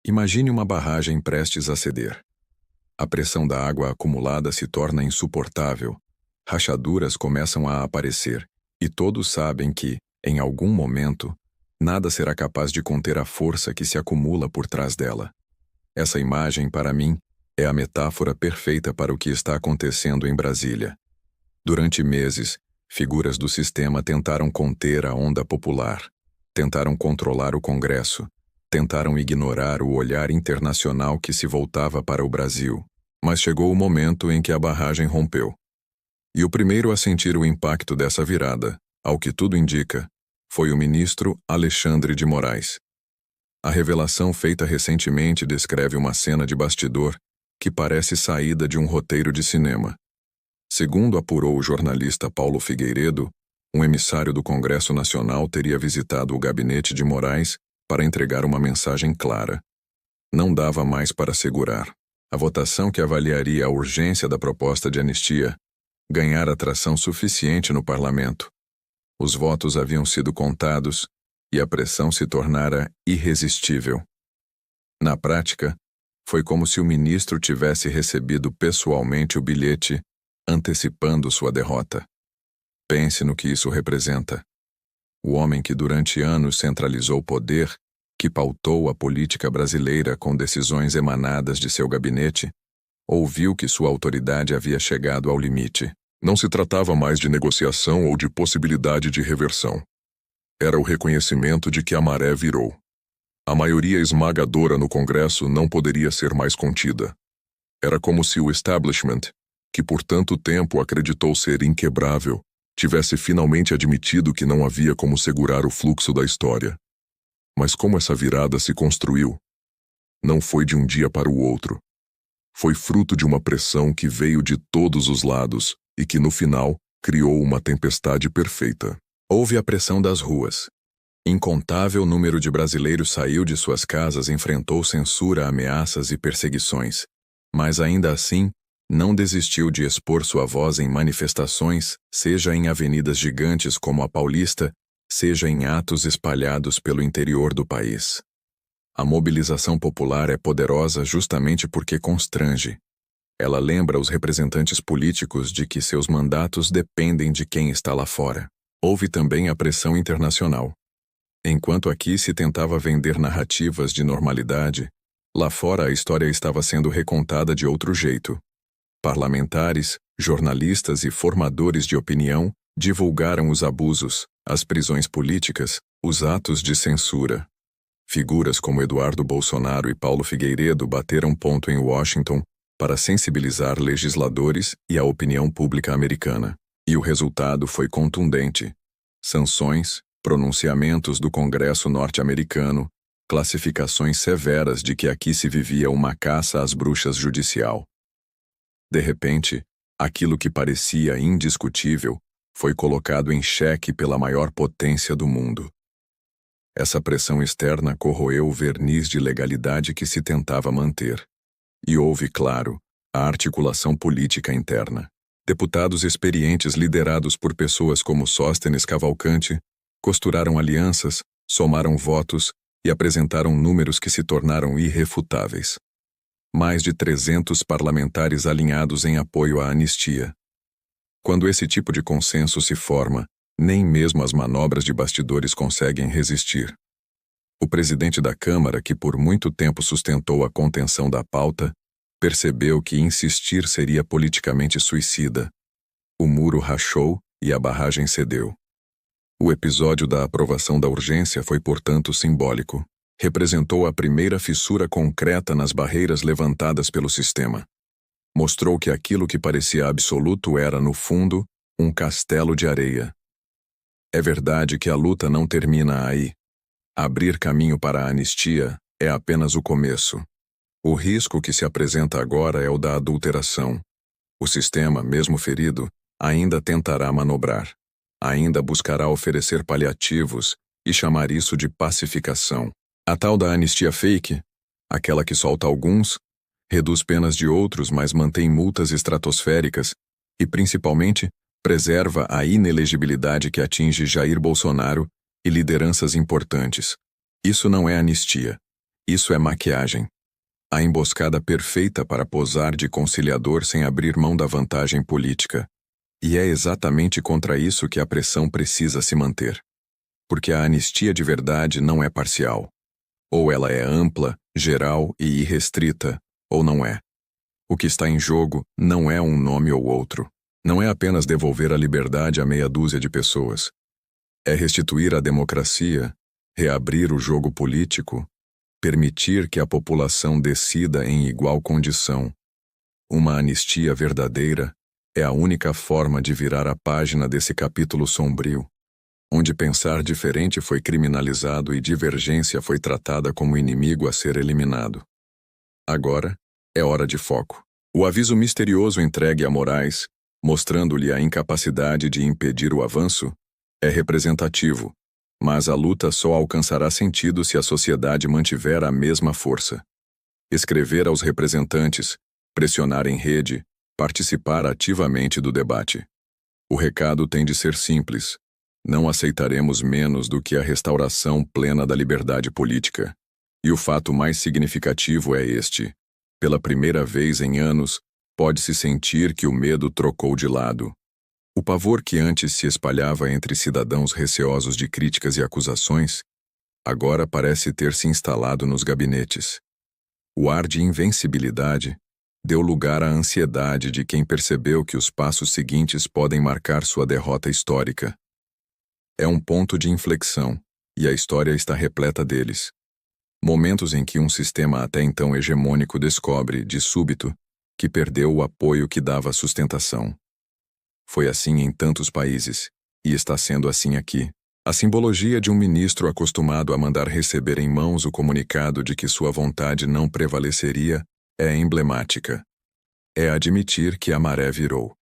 Imagine uma barragem prestes a ceder. A pressão da água acumulada se torna insuportável. Rachaduras começam a aparecer, e todos sabem que, em algum momento, nada será capaz de conter a força que se acumula por trás dela. Essa imagem, para mim, é a metáfora perfeita para o que está acontecendo em Brasília. Durante meses, figuras do sistema tentaram conter a onda popular, tentaram controlar o Congresso, tentaram ignorar o olhar internacional que se voltava para o Brasil. Mas chegou o momento em que a barragem rompeu. E o primeiro a sentir o impacto dessa virada, ao que tudo indica, foi o ministro Alexandre de Moraes. A revelação feita recentemente descreve uma cena de bastidor que parece saída de um roteiro de cinema. Segundo apurou o jornalista Paulo Figueiredo, um emissário do Congresso Nacional teria visitado o gabinete de Moraes para entregar uma mensagem clara. Não dava mais para segurar. A votação que avaliaria a urgência da proposta de anistia ganhara atração suficiente no parlamento. Os votos haviam sido contados e a pressão se tornara irresistível. Na prática, foi como se o ministro tivesse recebido pessoalmente o bilhete, antecipando sua derrota. Pense no que isso representa. O homem que durante anos centralizou o poder, que pautou a política brasileira com decisões emanadas de seu gabinete, ouviu que sua autoridade havia chegado ao limite. Não se tratava mais de negociação ou de possibilidade de reversão. Era o reconhecimento de que a maré virou. A maioria esmagadora no Congresso não poderia ser mais contida. Era como se o establishment, que por tanto tempo acreditou ser inquebrável, tivesse finalmente admitido que não havia como segurar o fluxo da história. Mas como essa virada se construiu? Não foi de um dia para o outro. Foi fruto de uma pressão que veio de todos os lados e que, no final, criou uma tempestade perfeita. Houve a pressão das ruas. Incontável número de brasileiros saiu de suas casas e enfrentou censura, ameaças e perseguições. Mas ainda assim, não desistiu de expor sua voz em manifestações, seja em avenidas gigantes como a Paulista, seja em atos espalhados pelo interior do país. A mobilização popular é poderosa justamente porque constrange. Ela lembra os representantes políticos de que seus mandatos dependem de quem está lá fora. Houve também a pressão internacional. Enquanto aqui se tentava vender narrativas de normalidade, lá fora a história estava sendo recontada de outro jeito. Parlamentares, jornalistas e formadores de opinião divulgaram os abusos, as prisões políticas, os atos de censura. Figuras como Eduardo Bolsonaro e Paulo Figueiredo bateram ponto em Washington para sensibilizar legisladores e a opinião pública americana. E o resultado foi contundente. Sanções, pronunciamentos do Congresso norte-americano, classificações severas de que aqui se vivia uma caça às bruxas judicial. De repente, aquilo que parecia indiscutível foi colocado em xeque pela maior potência do mundo. Essa pressão externa corroeu o verniz de legalidade que se tentava manter. E houve, claro, a articulação política interna. Deputados experientes liderados por pessoas como Sóstenes Cavalcanti costuraram alianças, somaram votos e apresentaram números que se tornaram irrefutáveis. Mais de 300 parlamentares alinhados em apoio à anistia. Quando esse tipo de consenso se forma, nem mesmo as manobras de bastidores conseguem resistir. O presidente da Câmara, que por muito tempo sustentou a contenção da pauta, percebeu que insistir seria politicamente suicida. O muro rachou e a barragem cedeu. O episódio da aprovação da urgência foi, portanto, simbólico. Representou a primeira fissura concreta nas barreiras levantadas pelo sistema. Mostrou que aquilo que parecia absoluto era, no fundo, um castelo de areia. É verdade que a luta não termina aí. Abrir caminho para a anistia é apenas o começo. O risco que se apresenta agora é o da adulteração. O sistema, mesmo ferido, ainda tentará manobrar. Ainda buscará oferecer paliativos e chamar isso de pacificação. A tal da anistia fake, aquela que solta alguns, reduz penas de outros, mas mantém multas estratosféricas e, principalmente, preserva a inelegibilidade que atinge Jair Bolsonaro e lideranças importantes. Isso não é anistia. Isso é maquiagem. A emboscada perfeita para posar de conciliador sem abrir mão da vantagem política. E é exatamente contra isso que a pressão precisa se manter. Porque a anistia de verdade não é parcial. Ou ela é ampla, geral e irrestrita, ou não é. O que está em jogo não é um nome ou outro. Não é apenas devolver a liberdade a meia dúzia de pessoas. É restituir a democracia, reabrir o jogo político, permitir que a população decida em igual condição. Uma anistia verdadeira é a única forma de virar a página desse capítulo sombrio, onde pensar diferente foi criminalizado e divergência foi tratada como inimigo a ser eliminado. Agora, é hora de foco. O aviso misterioso entregue a Moraes, mostrando-lhe a incapacidade de impedir o avanço, é representativo, mas a luta só alcançará sentido se a sociedade mantiver a mesma força. Escrever aos representantes, pressionar em rede, participar ativamente do debate. O recado tem de ser simples. Não aceitaremos menos do que a restauração plena da liberdade política. E o fato mais significativo é este. Pela primeira vez em anos, pode-se sentir que o medo trocou de lado. O pavor que antes se espalhava entre cidadãos receosos de críticas e acusações, agora parece ter se instalado nos gabinetes. O ar de invencibilidade deu lugar à ansiedade de quem percebeu que os passos seguintes podem marcar sua derrota histórica. É um ponto de inflexão, e a história está repleta deles. Momentos em que um sistema até então hegemônico descobre, de súbito, que perdeu o apoio que dava sustentação. Foi assim em tantos países, e está sendo assim aqui. A simbologia de um ministro acostumado a mandar receber em mãos o comunicado de que sua vontade não prevaleceria é emblemática. É admitir que a maré virou.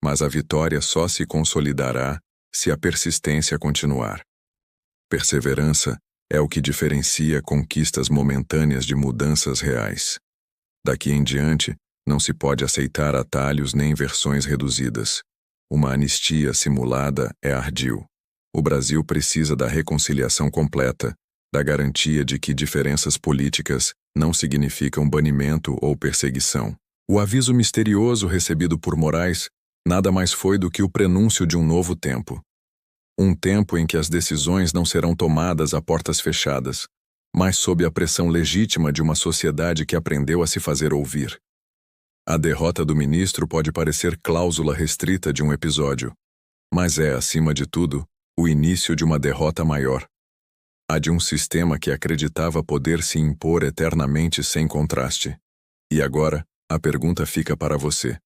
Mas a vitória só se consolidará se a persistência continuar. Perseverança é o que diferencia conquistas momentâneas de mudanças reais. Daqui em diante, não se pode aceitar atalhos nem versões reduzidas. Uma anistia simulada é ardil. O Brasil precisa da reconciliação completa, da garantia de que diferenças políticas não significam banimento ou perseguição. O aviso misterioso recebido por Moraes nada mais foi do que o prenúncio de um novo tempo. Um tempo em que as decisões não serão tomadas a portas fechadas, mas sob a pressão legítima de uma sociedade que aprendeu a se fazer ouvir. A derrota do ministro pode parecer cláusula restrita de um episódio, mas é, acima de tudo, o início de uma derrota maior. A de um sistema que acreditava poder se impor eternamente sem contraste. E agora, a pergunta fica para você.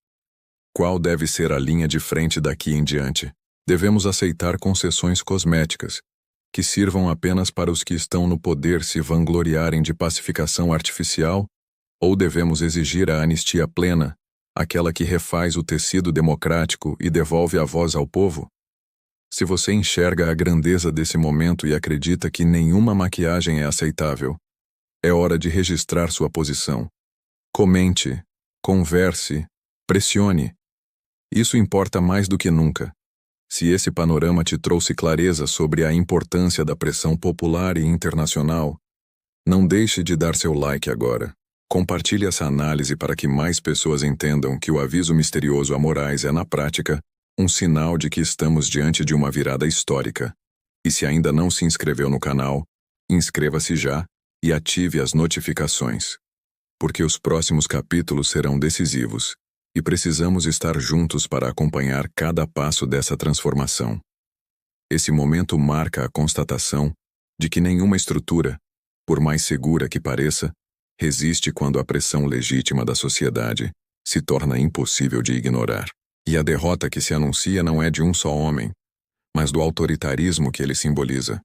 Qual deve ser a linha de frente daqui em diante? Devemos aceitar concessões cosméticas, que sirvam apenas para os que estão no poder se vangloriarem de pacificação artificial, ou devemos exigir a anistia plena, aquela que refaz o tecido democrático e devolve a voz ao povo? Se você enxerga a grandeza desse momento e acredita que nenhuma maquiagem é aceitável, é hora de registrar sua posição. Comente, converse, pressione. Isso importa mais do que nunca. Se esse panorama te trouxe clareza sobre a importância da pressão popular e internacional, não deixe de dar seu like agora. Compartilhe essa análise para que mais pessoas entendam que o aviso misterioso a Moraes é, na prática, um sinal de que estamos diante de uma virada histórica. E se ainda não se inscreveu no canal, inscreva-se já e ative as notificações. Porque os próximos capítulos serão decisivos e precisamos estar juntos para acompanhar cada passo dessa transformação. Esse momento marca a constatação de que nenhuma estrutura, por mais segura que pareça, resiste quando a pressão legítima da sociedade se torna impossível de ignorar. E a derrota que se anuncia não é de um só homem, mas do autoritarismo que ele simboliza.